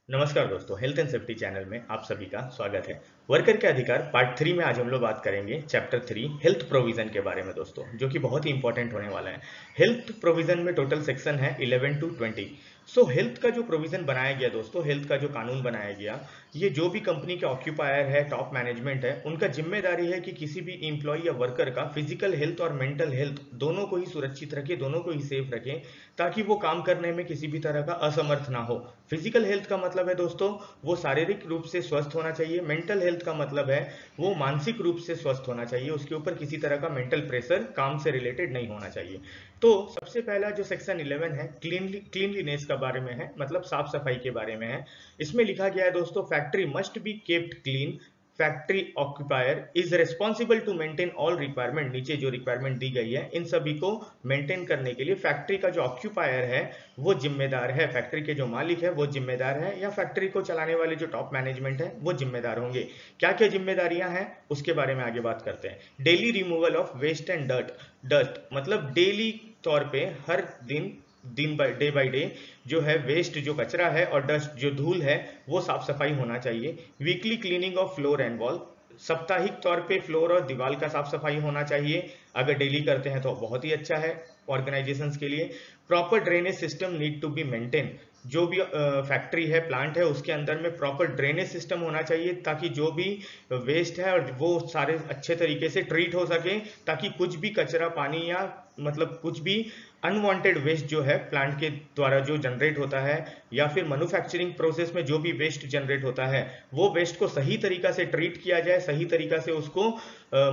नमस्कार दोस्तों, health and safety channel में आप सभी का स्वागत है। वर्कर के अधिकार पार्ट 3 में आज हम लोग बात करेंगे चैप्टर 3 हेल्थ प्रोविजन के बारे में दोस्तों, जो कि बहुत ही इंपॉर्टेंट होने वाला है। हेल्थ प्रोविजन में टोटल सेक्शन है 11 टू 20। सो हेल्थ का जो प्रोविजन बनाया गया दोस्तों, हेल्थ का जो कानून बनाया गया, ये जो भी कंपनी के ऑक्यूपायर है, टॉप मैनेजमेंट है, उनका जिम्मेदारी है कि किसी भी एम्प्लॉय या वर्कर का फिजिकल हेल्थ और मेंटल हेल्थ दोनों को ही सुरक्षित रखे, दोनों को ही सेफ रखें, ताकि वो काम करने में किसी भी तरह का असमर्थ ना हो। फिजिकल हेल्थ का मतलब है दोस्तों, वो शारीरिक रूप से स्वस्थ होना चाहिए। मेंटल हेल्थ का मतलब है वो मानसिक रूप से स्वस्थ होना चाहिए, उसके ऊपर किसी तरह का मेंटल प्रेशर काम से रिलेटेड नहीं होना चाहिए। तो सबसे पहला जो सेक्शन 11 है क्लीनलीनेस का बारे में है, मतलब साफ सफाई के बारे में है। इसमें लिखा गया है दोस्तों, factory must be kept clean, factory occupier is responsible to maintain all requirement. नीचे जो रिक्वायरमेंट दी गई है, इन सभी को मेंटेन करने के लिए फैक्ट्री का जो ऑक्यूपायर है वो जिम्मेदार है। फैक्ट्री के जो मालिक है वो जिम्मेदार है, या फैक्ट्री को चलाने वाले जो टॉप मैनेजमेंट है वो जिम्मेदार होंगे। क्या क्या जिम्मेदारियां हैं उसके बारे में आगे बात करते हैं। Daily removal of waste and dust मतलब डेली तौर पे हर दिन दिन बाय डे जो है वेस्ट, जो कचरा है, और डस्ट जो धूल है, वो साफ सफाई होना चाहिए। Weekly cleaning of floor and wall, साप्ताहिक तौर पे फ्लोर और दीवार का साफ सफाई होना चाहिए। अगर डेली करते हैं तो बहुत ही अच्छा है ऑर्गेनाइजेशंस के लिए। Proper drainage system need to be maintain, जो भी फैक्ट्री है, प्लांट है, उसके अंदर में प्रॉपर ड्रेनेज सिस्टम होना चाहिए, ताकि जो भी वेस्ट है और वो सारे अच्छे तरीके से ट्रीट हो सके, ताकि कुछ भी कचरा पानी या मतलब कुछ भी अनवांटेड वेस्ट जो है प्लांट के द्वारा जो जनरेट होता है, या फिर मैन्युफैक्चरिंग प्रोसेस में जो भी वेस्ट जनरेट होता है, वो वेस्ट को सही तरीका से ट्रीट किया जाए, सही तरीका से उसको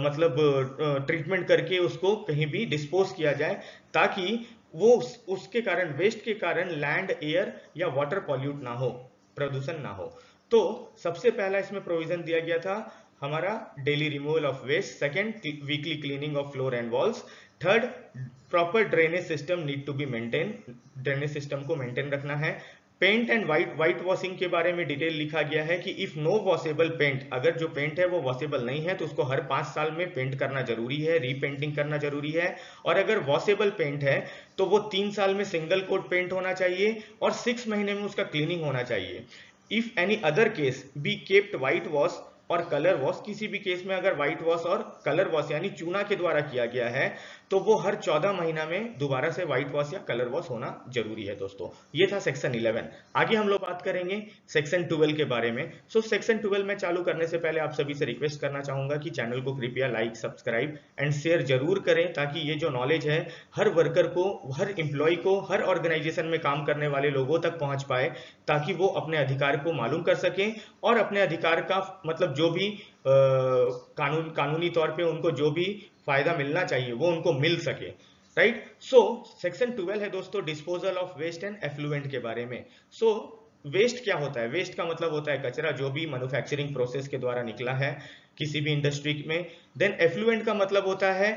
मतलब ट्रीटमेंट करके उसको कहीं भी डिस्पोज किया जाए, ताकि वो उसके कारण, वेस्ट के कारण लैंड, एयर या वाटर पॉल्यूट ना हो, प्रदूषण ना हो। तो सबसे पहला इसमें प्रोविजन दिया गया था हमारा daily removal of waste, second weekly cleaning of floor and walls, third proper drainage system need to be maintain, drainage system को मेंटेन रखना है। पेंट एंड वाइट वॉशिंग के बारे में डिटेल लिखा गया है कि इफ नो वॉशेबल पेंट, अगर जो पेंट है वो वॉशेबल नहीं है तो उसको हर 5 साल में पेंट करना जरूरी है, रीपेंटिंग करना जरूरी है। और अगर वॉशेबल पेंट है तो वो 3 साल में सिंगल कोट पेंट होना चाहिए और 6 महीने में उसका क्लीनिंग होना चाहिए। If any other case be kept white wash और कलर वॉश, किसी भी केस में अगर व्हाइट वॉश और कलर वॉश यानी चूना के द्वारा किया गया है तो वो हर 14 महीना में दोबारा से व्हाइट वॉश या कलर वॉश होना जरूरी है दोस्तों। ये था सेक्शन 11। आगे हम लोग बात करेंगे सेक्शन 12 के बारे में। सेक्शन 12 में चालू करने से पहले आप सभी से रिक्वेस्ट करना चाहूंगा कि चैनल को कृपया लाइक, सब्सक्राइब एंड शेयर जरूर करें, ताकि ये जो नॉलेज है हर वर्कर को, हर एम्प्लॉय को, हर ऑर्गेनाइजेशन में काम करने वाले लोगों तक पहुंच पाए, ताकि वो अपने अधिकार को मालूम कर सकें और अपने अधिकार का मतलब जो भी कानूनी तौर पे उनको जो भी फायदा मिलना चाहिए वो उनको मिल सके। राइट। सेक्शन 12 है दोस्तों disposal of waste and effluent के बारे में। वेस्ट क्या होता है? वेस्ट का मतलब होता है कचरा, जो भी मैन्युफैक्चरिंग प्रोसेस के द्वारा निकला है किसी भी इंडस्ट्री में। देन एफ्लुएंट का मतलब होता है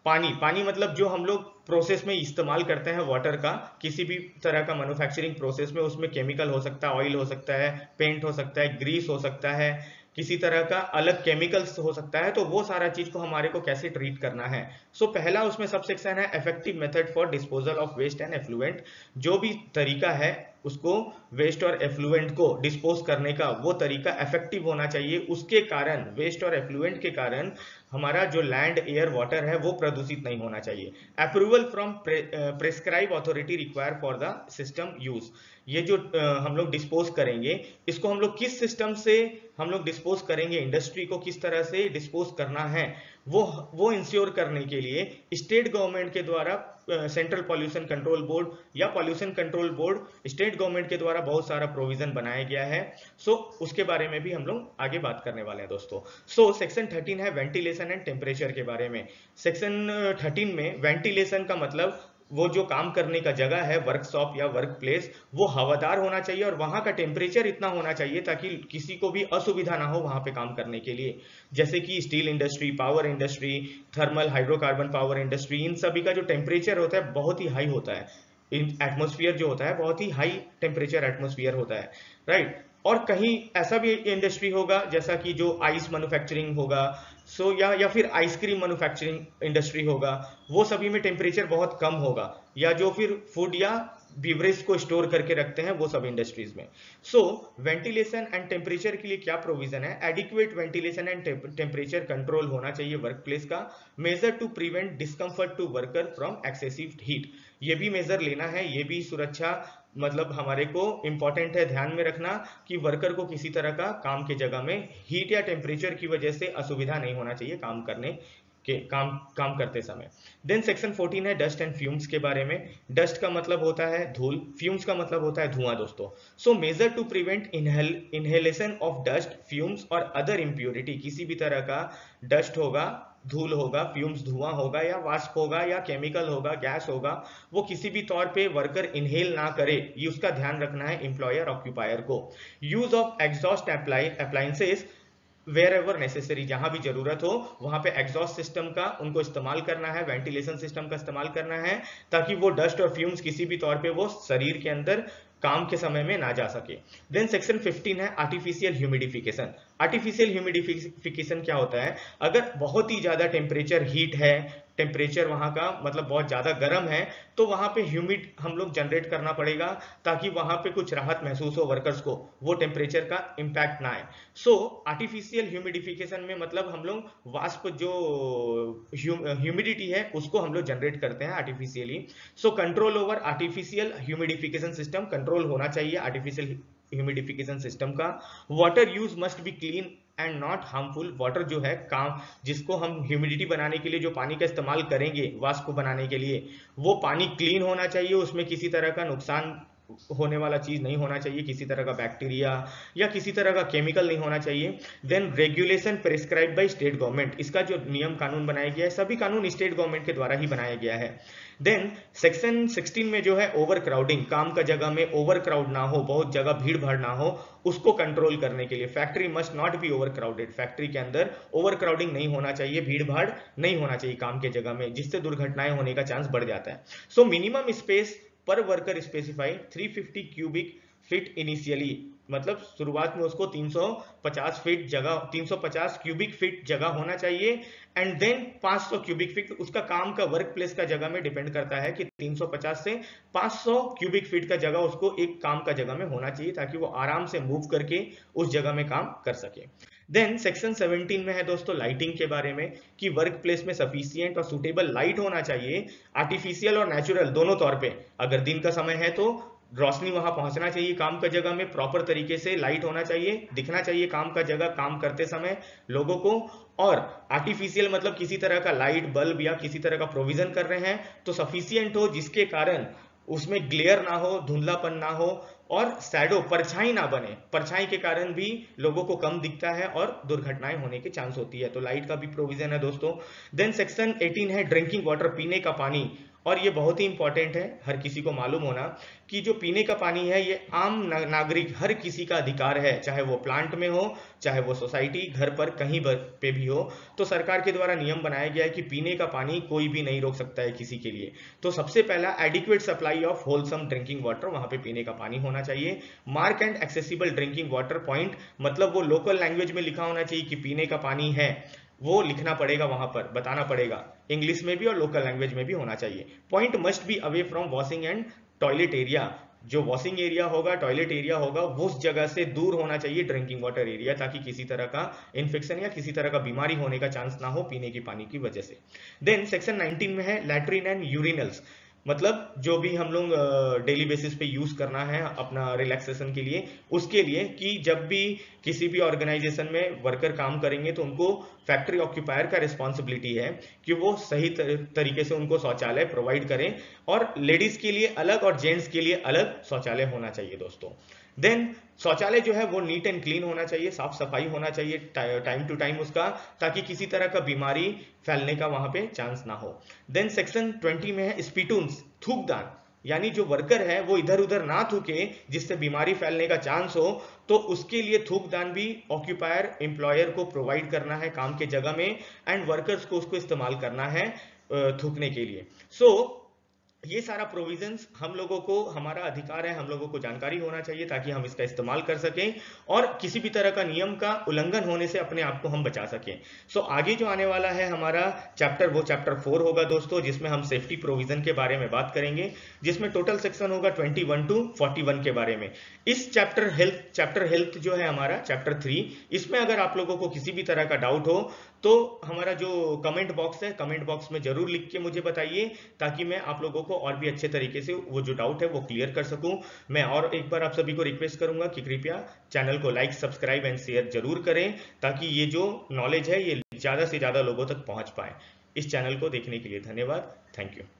पानी। पानी मतलब जो हम लोग प्रोसेस में इस्तेमाल करते हैं वाटर का, किसी भी तरह का मैन्युफैक्चरिंग प्रोसेस में, उसमें केमिकल हो सकता है, ऑयल हो सकता है, पेंट हो सकता है, ग्रीस हो सकता है, किसी तरह का अलग केमिकल्स हो सकता है, तो वो सारा चीज को हमारे को कैसे ट्रीट करना है। पहला उसमें सब सेक्शन है effective method for disposal of waste and effluent. जो भी तरीका है उसको, वेस्ट और एफ्लुएंट को डिस्पोज करने का, वो तरीका इफेक्टिव होना चाहिए। उसके कारण, वेस्ट और एफ्लुएंट के कारण हमारा जो लैंड, एयर, वाटर है वो प्रदूषित नहीं होना चाहिए। Approval from prescribe authority require for the system use. ये जो हम लोग डिस्पोज करेंगे, इसको हम लोग किस सिस्टम से हम लोग डिस्पोज करेंगे, इंडस्ट्री को किस तरह से डिस्पोज करना है, वो इंश्योर करने के लिए स्टेट गवर्नमेंट के द्वारा, सेंट्रल पॉल्यूशन कंट्रोल बोर्ड या pollution control board, state government के द्वारा बहुत सारा प्रोविजन बनाया गया है। उसके बारे में भी हम लोग आगे बात करने वाले हैं दोस्तों। सेक्शन 13 है वेंटिलेशन एंड टेम्परेचर के बारे में। सेक्शन 13 में वेंटिलेशन का मतलब वो जो काम करने का जगह है, वर्कशॉप या वर्क प्लेस, वो हवादार होना चाहिए और वहां का टेम्परेचर इतना होना चाहिए ताकि किसी को भी असुविधा ना हो वहां पे काम करने के लिए। जैसे कि steel industry, power industry, thermal hydrocarbon power industry, इन सभी का जो टेम्परेचर होता है बहुत ही हाई होता है। एटमोस्फियर जो होता है बहुत ही हाई टेम्परेचर एटमोस्फियर होता है। राइट। और कहीं ऐसा भी इंडस्ट्री होगा जैसा कि जो आइस मैन्युफैक्चरिंग होगा, या फिर आइसक्रीम मैन्युफैक्चरिंग इंडस्ट्री होगा, वो सभी में टेम्परेचर बहुत कम होगा। या जो फिर फूड या बीवरेज को स्टोर करके रखते हैं, वो सब इंडस्ट्रीज में। सो वेंटिलेशन एंड टेम्परेचर के लिए क्या प्रोविजन है? Adequate ventilation and temperature control होना चाहिए वर्क प्लेस का। Measure to prevent discomfort to worker from excessive heat, ये भी मेजर लेना है, ये भी सुरक्षा मतलब हमारे को इंपॉर्टेंट है ध्यान में रखना कि वर्कर को किसी तरह का काम के जगह में हीट या टेम्परेचर की वजह से असुविधा नहीं होना चाहिए काम करने के काम करते समय। देन सेक्शन 14 है डस्ट एंड फ्यूम्स के बारे में। डस्ट का मतलब होता है धूल, फ्यूम्स का मतलब होता है धुआं दोस्तों। So measure to prevent inhalation of dust fumes और अदर इम्प्योरिटी, किसी भी तरह का डस्ट होगा, धूल होगा, फ्यूम्स धुआं होगा या वाष्प होगा या केमिकल होगा, गैस होगा, वो किसी भी तौर पे वर्कर इनहेल ना करे, ये उसका ध्यान रखना है एम्प्लॉयर ऑक्यूपायर को। Use of exhaust appliances wherever necessary, जहां भी जरूरत हो वहां पे एग्जॉस्ट सिस्टम का उनको इस्तेमाल करना है, वेंटिलेशन सिस्टम का इस्तेमाल करना है, ताकि वो डस्ट और फ्यूम्स किसी भी तौर पे वो शरीर के अंदर काम के समय में ना जा सके। देन सेक्शन 15 है आर्टिफिशियल ह्यूमिडिफिकेशन। आर्टिफिशियल ह्यूमिडिफिकेशन क्या होता है? अगर बहुत ही ज्यादा टेम्परेचर हीट है, टेम्परेचर वहां का मतलब बहुत ज्यादा गर्म है, तो वहां पे ह्यूमिड हम लोग जनरेट करना पड़ेगा ताकि वहां पे कुछ राहत महसूस हो वर्कर्स को, वो टेम्परेचर का इंपैक्ट ना आए। सो आर्टिफिशियल ह्यूमिडिफिकेशन में मतलब हम लोग वाष्प जो ह्यूमिडिटी है उसको हम लोग जनरेट करते हैं artificially. So control over artificial humidification system, control होना चाहिए आर्टिफिशियल ह्यूमिडिफिकेशन सिस्टम का। Water use must be clean and not harmful, water जो है काम जिसको हम ह्यूमिडिटी बनाने के लिए जो पानी का इस्तेमाल करेंगे वाष्प को बनाने के लिए, वो पानी क्लीन होना चाहिए, उसमें किसी तरह का नुकसान होने वाला चीज नहीं होना चाहिए, किसी तरह का बैक्टीरिया या किसी तरह का केमिकल नहीं होना चाहिए। Then regulation prescribe by state government, इसका जो नियम कानून बनाया गया है सभी कानून स्टेट गवर्नमेंट के द्वारा ही बनाया गया है। देन सेक्शन 16 में जो है ओवर क्राउडिंग, काम का जगह में ओवर क्राउड ना हो, बहुत जगह भीड़ भाड़ ना हो, उसको कंट्रोल करने के लिए factory must not be over crowded, factory के अंदर ओवर क्राउडिंग नहीं होना चाहिए, भीड़ भाड़ नहीं होना चाहिए काम के जगह में, जिससे दुर्घटनाएं होने का चांस बढ़ जाता है। सो मिनिमम स्पेस पर worker specify 350 cubic feet initially, मतलब शुरुआत में उसको 350 फीट जगह, 350 क्यूबिक फीट जगह होना चाहिए। एंड देन 500 क्यूबिक फीट, उसका काम का वर्क प्लेस का जगह में डिपेंड करता है कि 350 से 500 क्यूबिक फीट का जगह उसको एक काम का जगह में होना चाहिए ताकि वो आराम से मूव करके उस जगह में काम कर सके। देन सेक्शन 17 में है दोस्तों लाइटिंग के बारे में कि वर्क प्लेस में सफिशिएंट और सुटेबल लाइट होना चाहिए, आर्टिफिशियल और नेचुरल दोनों तौर पे। अगर दिन का समय है तो रोशनी वहां पहुंचना चाहिए काम का जगह में, प्रॉपर तरीके से लाइट होना चाहिए, दिखना चाहिए काम का जगह काम करते समय लोगों को। और आर्टिफिशियल मतलब किसी तरह का लाइट बल्ब या किसी तरह का प्रोविजन कर रहे हैं तो सफिशिएंट हो, जिसके कारण उसमें ग्लेयर ना हो, धुंधलापन ना हो और शैडो परछाई ना बने, परछाई के कारण भी लोगों को कम दिखता है और दुर्घटनाएं होने के चांस होती है, तो लाइट का भी प्रोविजन है दोस्तों। देन सेक्शन 18 है ड्रिंकिंग वाटर, पीने का पानी, और ये बहुत ही इंपॉर्टेंट है हर किसी को मालूम होना कि जो पीने का पानी है ये आम नागरिक हर किसी का अधिकार है, चाहे वो प्लांट में हो, चाहे वो सोसाइटी घर पर कहीं पे भी हो। तो सरकार के द्वारा नियम बनाया गया है कि पीने का पानी कोई भी नहीं रोक सकता है किसी के लिए। तो सबसे पहला adequate supply of wholesome drinking water, वहां पे पीने का पानी होना चाहिए। Mark and accessible drinking water point, मतलब वो लोकल लैंग्वेज में लिखा होना चाहिए कि पीने का पानी है, वो लिखना पड़ेगा वहां पर, बताना पड़ेगा, इंग्लिश में भी और लोकल लैंग्वेज में भी होना चाहिए। Point must be away from washing and toilet area, जो वॉशिंग एरिया होगा, टॉयलेट एरिया होगा, वो उस जगह से दूर होना चाहिए ड्रिंकिंग वाटर एरिया, ताकि किसी तरह का इन्फेक्शन या किसी तरह का बीमारी होने का चांस ना हो पीने की पानी की वजह से। देन सेक्शन 19 में है लैट्रिन एंड यूरिनल्स, मतलब जो भी हम लोग डेली बेसिस पे यूज करना है अपना रिलैक्सेशन के लिए, उसके लिए कि जब भी किसी भी ऑर्गेनाइजेशन में वर्कर काम करेंगे तो उनको फैक्ट्री ऑक्यूपायर का रिस्पॉन्सिबिलिटी है कि वो सही तरीके से उनको शौचालय प्रोवाइड करें, और लेडीज के लिए अलग और जेंट्स के लिए अलग शौचालय होना चाहिए दोस्तों। देन शौचालय जो है वो नीट एंड क्लीन होना चाहिए, साफ सफाई होना चाहिए टाइम टू टाइम उसका, ताकि किसी तरह का बीमारी फैलने का वहां पे चांस ना हो। देन सेक्शन 20 में है स्पीटून्स, थूकदान, यानी जो वर्कर है वो इधर उधर ना थूके जिससे बीमारी फैलने का चांस हो, तो उसके लिए थूकदान भी ऑक्यूपायर एम्प्लॉयर को प्रोवाइड करना है काम के जगह में, एंड वर्कर्स को उसको इस्तेमाल करना है थूकने के लिए। सो ये सारा प्रोविजंस हम लोगों को, हमारा अधिकार है, हम लोगों को जानकारी होना चाहिए ताकि हम इसका इस्तेमाल कर सकें और किसी भी तरह का नियम का उल्लंघन होने से अपने आप को हम बचा सकें। सो आगे जो आने वाला है हमारा चैप्टर, वो चैप्टर 4 होगा दोस्तों, जिसमें हम सेफ्टी प्रोविजन के बारे में बात करेंगे, जिसमें टोटल सेक्शन होगा 21 टू 41 के बारे में। इस चैप्टर हेल्थ जो है हमारा चैप्टर 3, इसमें अगर आप लोगों को किसी भी तरह का डाउट हो तो हमारा जो कमेंट बॉक्स है, कमेंट बॉक्स में जरूर लिख के मुझे बताइए ताकि मैं आप लोगों को और भी अच्छे तरीके से वो जो डाउट है वो क्लियर कर सकूं। मैं और एक बार आप सभी को रिक्वेस्ट करूंगा कि कृपया चैनल को लाइक, सब्सक्राइब एंड शेयर जरूर करें ताकि ये जो नॉलेज है ये ज्यादा से ज्यादा लोगों तक पहुंच पाए। इस चैनल को देखने के लिए धन्यवाद। Thank you.